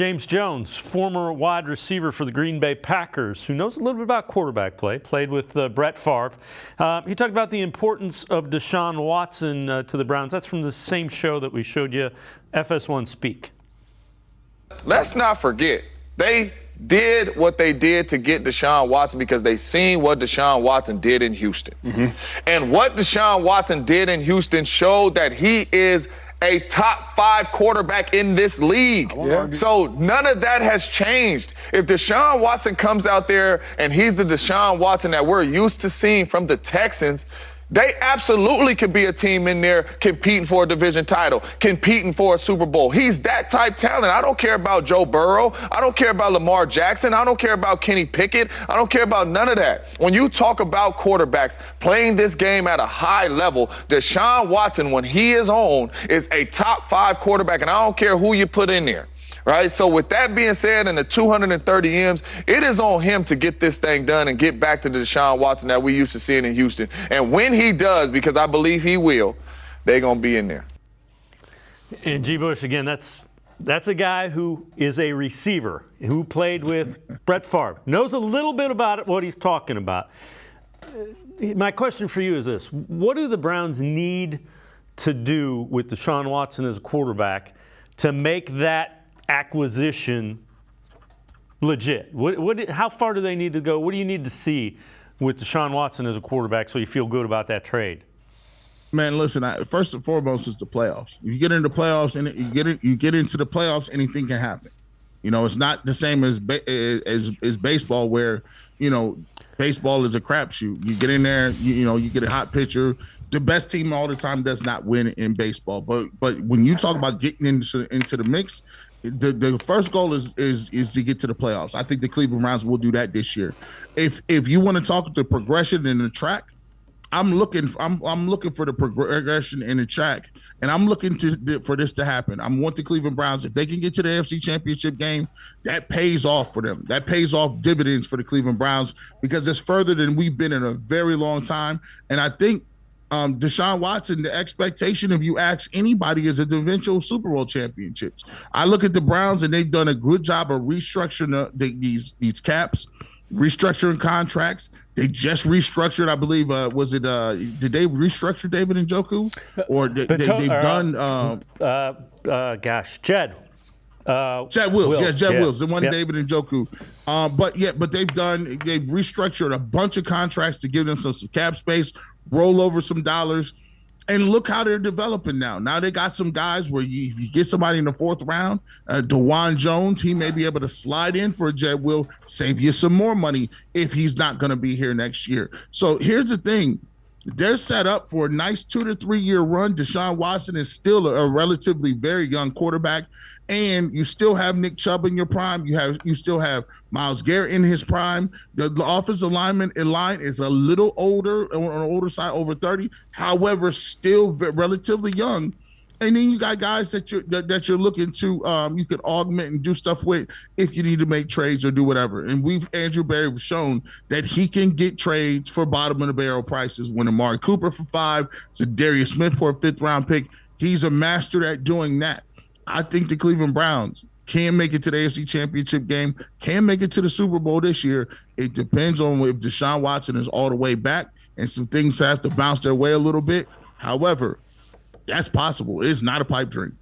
James Jones, former wide receiver for the Green Bay Packers, who knows a little bit about quarterback play, played with Brett Favre. He talked about the importance of Deshaun Watson to the Browns. That's from the same show that we showed you, FS1 Speak. Let's not forget, they did what they did to get Deshaun Watson because they seen what Deshaun Watson did in Houston. And what Deshaun Watson did in Houston showed that he is a top 5 quarterback in this league. So none of that has changed. If Deshaun Watson comes out there and he's the Deshaun Watson that we're used to seeing from the Texans, they absolutely could be a team in there competing for a division title, competing for a Super Bowl. He's that type talent. I don't care about Joe Burrow. I don't care about Lamar Jackson. I don't care about Kenny Pickett. I don't care about none of that. When you talk about quarterbacks playing this game at a high level, Deshaun Watson, when he is on, is a top 5 quarterback, and I don't care who you put in there. Right? So with that being said, and the 230 M's, it is on him to get this thing done and get back to the Deshaun Watson that we used to seeing in Houston. And when he does, because I believe he will, they're going to be in there. And G. Bush, again, that's a guy who is a receiver, who played with Brett Favre, knows a little bit about it, what he's talking about. My question for you is this. What do the Browns need to do with Deshaun Watson as a quarterback to make that acquisition legit? How far do they need to go? What do you need to see with Deshaun Watson as a quarterback so you feel good about that trade? Man, listen, first and foremost is the playoffs. You get into the playoffs, and you get into the playoffs, anything can happen. You know, it's not the same as baseball, where, you know, baseball is a crapshoot. You get in there, you get a hot pitcher. The best team all the time does not win in baseball. But when you talk about getting into the mix, the first goal is to get to the playoffs. I think the Cleveland Browns will do that this year. If you want to talk the progression in the track, I'm looking for the progression in the track, and I'm looking for this to happen. I want the Cleveland Browns, if they can get to the AFC Championship game, that pays off for them. That pays off dividends for the Cleveland Browns because it's further than we've been in a very long time. And I think Deshaun Watson, the expectation, if you ask anybody, is a eventual Super Bowl championships. I look at the Browns, and they've done a good job of restructuring these caps, restructuring contracts. They just restructured, I believe, did they restructure David Njoku? Or they've done Jed. Jed Wills. Yes, Jed Wills, the one David Njoku. But they've restructured a bunch of contracts to give them some cap space, roll over some dollars, and look how they're developing now. Now they got some guys where if you get somebody in the 4th round, DeJuan Jones, he may be able to slide in for a Jed Will, save you some more money if he's not going to be here next year. So here's the thing. They're set up for a nice 2 to 3 year run. Deshaun Watson is still a relatively very young quarterback, and you still have Nick Chubb in your prime. You still have Myles Garrett in his prime. The offensive lineman in line is a little older, on the older side, over 30. However, still relatively young. And then you got guys that you're looking to you could augment and do stuff with if you need to make trades or do whatever. And Andrew Berry has shown that he can get trades for bottom of the barrel prices. When Amari Cooper for 5, Darius Smith for a 5th round pick, he's a master at doing that. I think the Cleveland Browns can make it to the AFC Championship game, can make it to the Super Bowl this year. It depends on if Deshaun Watson is all the way back and some things have to bounce their way a little bit. However, that's possible. It's not a pipe dream.